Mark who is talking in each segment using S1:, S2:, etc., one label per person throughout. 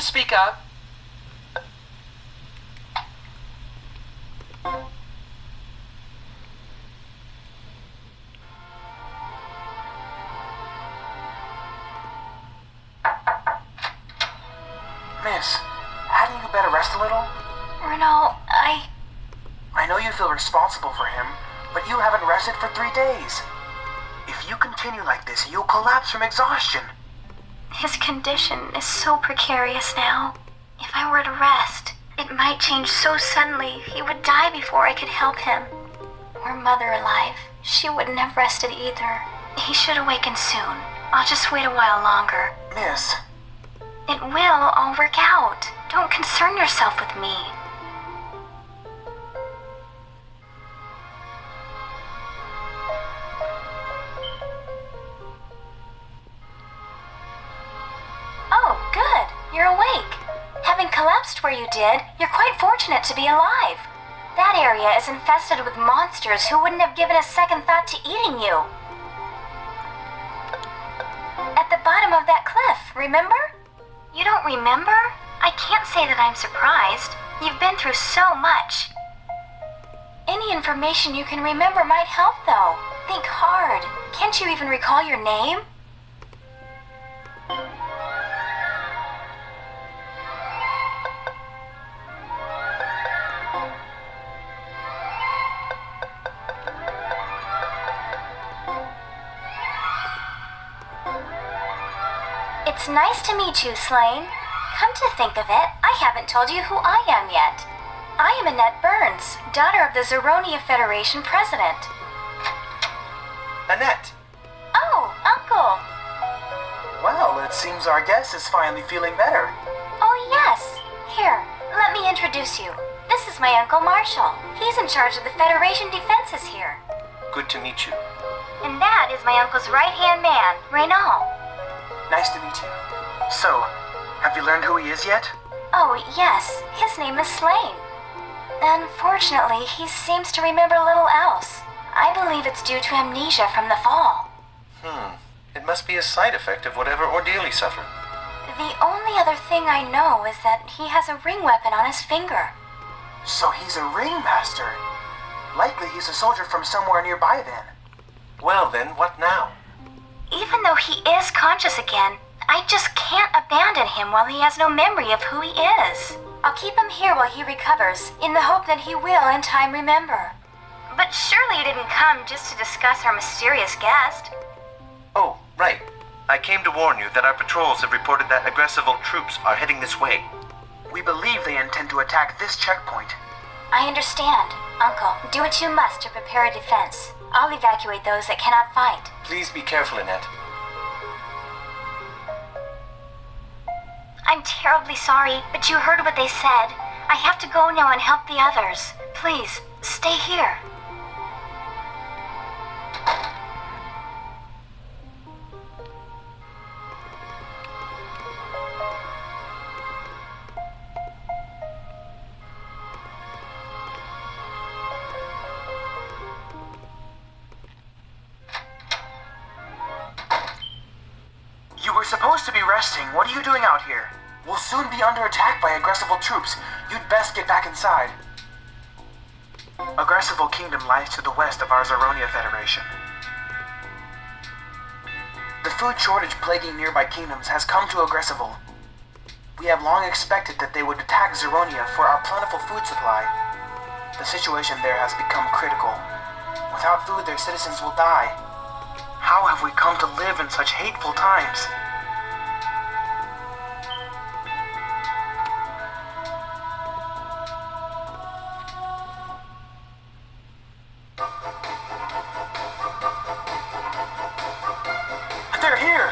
S1: to speak up.
S2: Miss, hadn't you better rest a little?
S3: Renault,
S2: I know you feel responsible for him, but you haven't rested for 3 days. If you continue like this, you'll collapse from exhaustion.
S3: His condition is so precarious now. If I were to rest, it might change so suddenly he would die before I could help him. Were Mother alive, she wouldn't have rested either. He should awaken soon. I'll just wait a while longer.
S2: Miss,
S3: It will all work out. Don't concern yourself with me. Oh, good. You're awake. Having collapsed where you did, you're quite fortunate to be alive. That area is infested with monsters who wouldn't have given a second thought to eating you. At the bottom of that cliff, remember? You don't remember? I can't say that I'm surprised. You've been through so much. Any information you can remember might help, though. Think hard. Can't you even recall your name? It's nice to meet you, Slane. Come to think of it, I haven't told you who I am yet. I am Annette Burns, daughter of the Zeronia Federation president.
S2: Annette.
S3: Oh, Uncle!
S2: Well, it seems our guest is finally feeling better.
S3: Oh, yes. Here, let me introduce you. This is my Uncle Marshall. He's in charge of the Federation defenses here.
S4: Good to meet you.
S3: And that is my uncle's right-hand man, Renault.
S2: Nice to meet you. So, have you learned who he is yet?
S3: Oh, yes. His name is Slane. Unfortunately, he seems to remember little else. I believe it's due to amnesia from the fall.
S4: It must be a side effect of whatever ordeal he suffered.
S3: The only other thing I know is that he has a ring weapon on his finger.
S2: So he's a ringmaster. Likely he's a soldier from somewhere nearby then.
S4: Well then, what now?
S3: Even though he is conscious again, I just can't abandon him while he has no memory of who he is. I'll keep him here while he recovers, in the hope that he will in time remember. But surely you didn't come just to discuss our mysterious guest.
S4: Oh, right. I came to warn you that our patrols have reported that aggressive troops are heading this way.
S2: We believe they intend to attack this checkpoint.
S3: I understand. Uncle, do what you must to prepare a defense. I'll evacuate those that cannot fight.
S4: Please be careful, Annette.
S3: I'm terribly sorry, but you heard what they said. I have to go now and help the others. Please, stay here.
S2: You were supposed to be resting. What are you doing out here? We'll soon be under attack by aggressive troops. You'd best get back inside. Aggressive Kingdom lies to the west of our Zeronia Federation. The food shortage plaguing nearby kingdoms has come to Aggressive. We have long expected that they would attack Zeronia for our plentiful food supply. The situation there has become critical. Without food, their citizens will die. How have we come to live in such hateful times? They're here!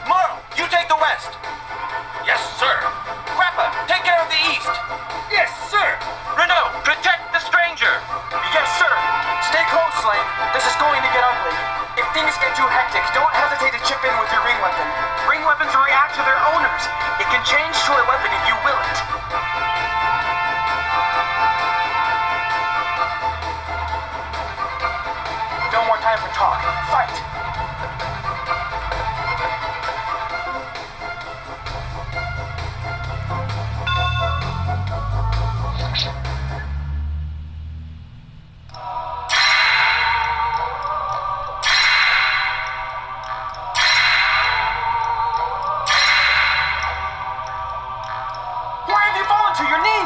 S4: Morrow, you take the west! Yes, sir! Grappa, take care of the east! Yes, sir! Renault, protect the stranger!
S2: Yes, sir! Stay close, Slane. This is going to get ugly. If things get too hectic, don't hesitate to chip in with your ring weapon. Ring weapons react to their owners. It can change to a weapon if you will it. No more time for talk. Fight!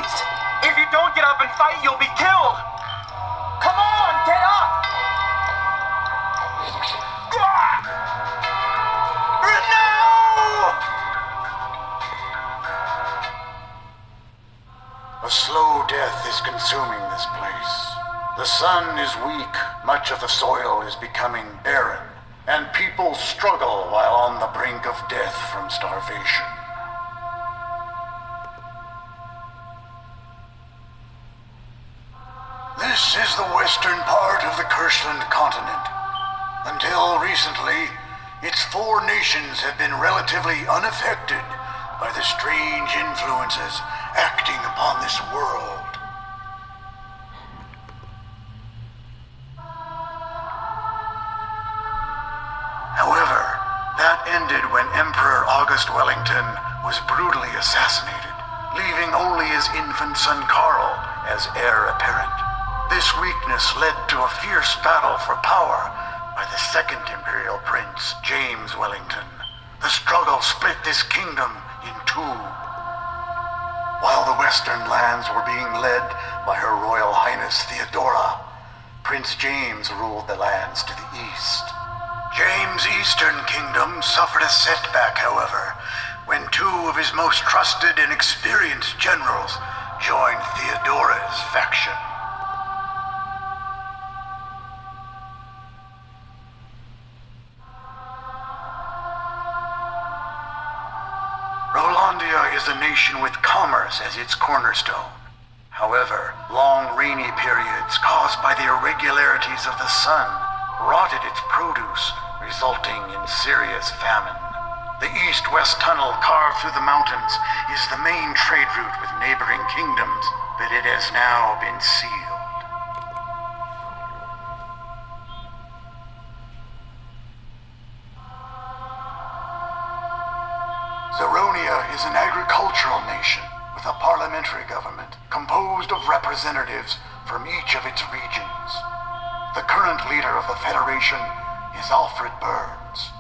S4: Please! If you don't get up and fight, you'll be killed! Come on, get up! No!
S1: A slow death is consuming this place. The sun is weak, much of the soil is becoming barren, and people struggle while on the brink of death from starvation. This is the western part of the Kirschland continent. Until recently, its 4 nations have been relatively unaffected by the strange influences acting upon this world. However, that ended when Emperor August Wellington was brutally assassinated, leaving only his infant son Karl as heir apparent. This weakness led to a fierce battle for power by the second Imperial Prince, James Wellington. The struggle split this kingdom in 2. While the western lands were being led by Her Royal Highness Theodora, Prince James ruled the lands to the east. James' eastern kingdom suffered a setback, however, when 2 of his most trusted and experienced generals joined Theodora's faction. Rolandia is a nation with commerce as its cornerstone. However, long rainy periods caused by the irregularities of the sun rotted its produce, resulting in serious famine. The east-west tunnel carved through the mountains is the main trade route with neighboring kingdoms, but it has now been sealed. Zeronia is an agricultural nation with a parliamentary government composed of representatives from each of its regions. The current leader of the Federation is Alfred Burns.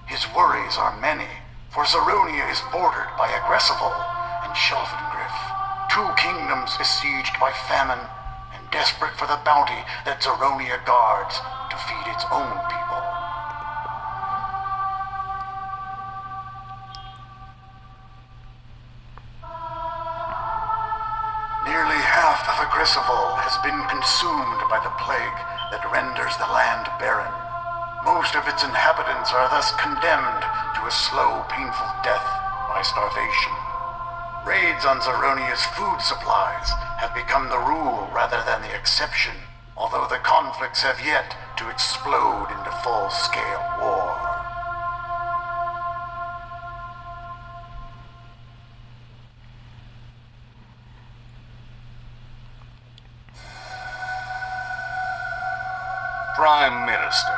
S1: His worries are many, for Zeronia is bordered by Aggressival and Shelfengriff, 2 kingdoms besieged by famine and desperate for the bounty that Zeronia guards to feed its own people. Nearly half of Aggressival has been consumed by the plague that renders the land barren. Most of its inhabitants are thus condemned to a slow, painful death by starvation. Raids on Zeronia's food supplies have become the rule rather than the exception, although the conflicts have yet to explode into full-scale war.
S5: Prime Minister,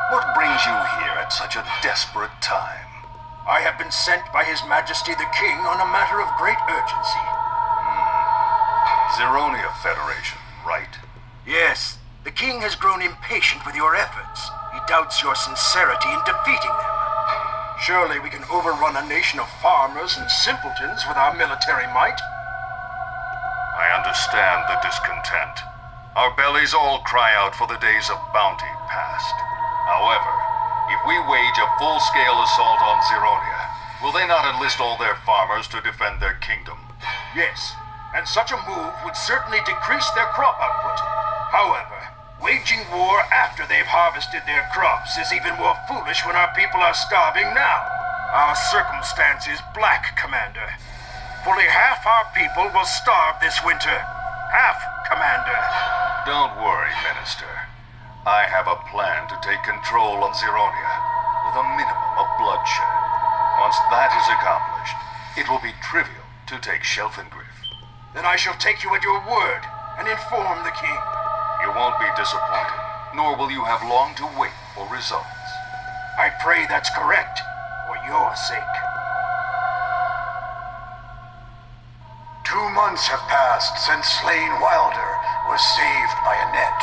S5: what brings you here at such a desperate time?
S6: I have been sent by His Majesty the King on a matter of great urgency.
S5: Zeronia Federation, right?
S6: Yes, the King has grown impatient with your efforts. He doubts your sincerity in defeating them. Surely we can overrun a nation of farmers and simpletons with our military might.
S5: I understand the discontent. Our bellies all cry out for the days of bounty past. However, if we wage a full-scale assault on Zeronia, will they not enlist all their farmers to defend their kingdom?
S6: Yes, and such a move would certainly decrease their crop output. However, waging war after they've harvested their crops is even more foolish when our people are starving now. Our circumstance is black, Commander. Fully half our people will starve this winter. Half, Commander.
S5: Don't worry, Minister. I have a plan to take control on Zeronia with a minimum of bloodshed. Once that is accomplished, it will be trivial to take Shelfengriff.
S6: Then I shall take you at your word and inform the King.
S5: You won't be disappointed, nor will you have long to wait for results.
S6: I pray that's correct, for your sake.
S1: 2 months have passed since Slain Wilder was saved by a net.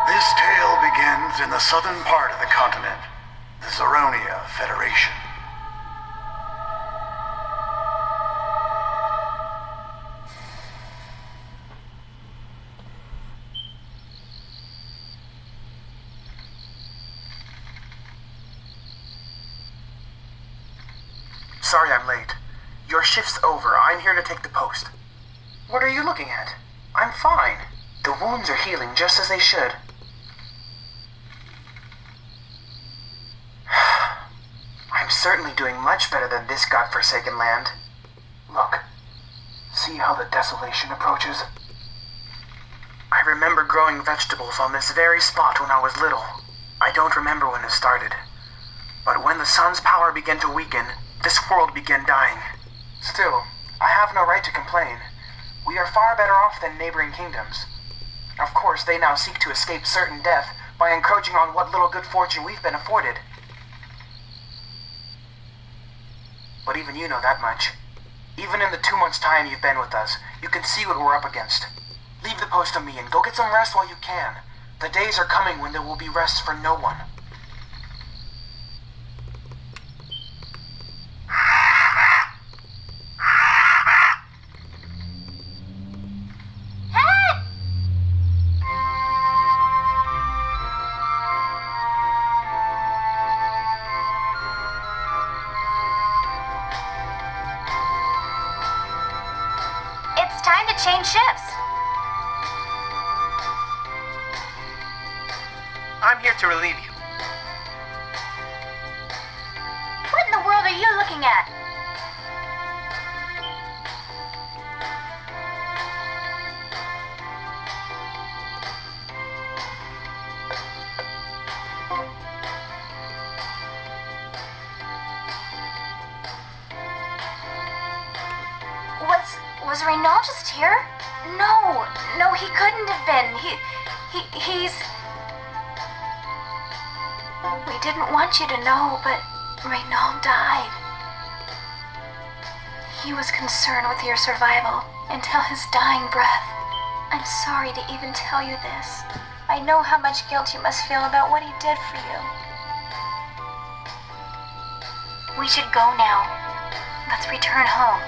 S1: This tale begins in the southern part of the continent, the Zeronia Federation.
S2: Sorry I'm late. Your shift's over. I'm here to take the post. What are you looking at? I'm fine. The wounds are healing just as they should. I'm certainly doing much better than this godforsaken land. Look. See how the desolation approaches? I remember growing vegetables on this very spot when I was little. I don't remember when it started. But when the sun's power began to weaken, this world began dying. Still, I have no right to complain. We are far better off than neighboring kingdoms. Of course, they now seek to escape certain death by encroaching on what little good fortune we've been afforded. But even you know that much. Even in the 2 months' time you've been with us, you can see what we're up against. Leave the post to me and go get some rest while you can. The days are coming when there will be rest for no one.
S3: It's time to change shifts.
S2: I'm here to relieve you.
S3: What in the world are you looking at? Was Renault just here? No, he couldn't have been. He's... We didn't want you to know, but Renault died. He was concerned with your survival until his dying breath. I'm sorry to even tell you this. I know how much guilt you must feel about what he did for you. We should go now. Let's return home.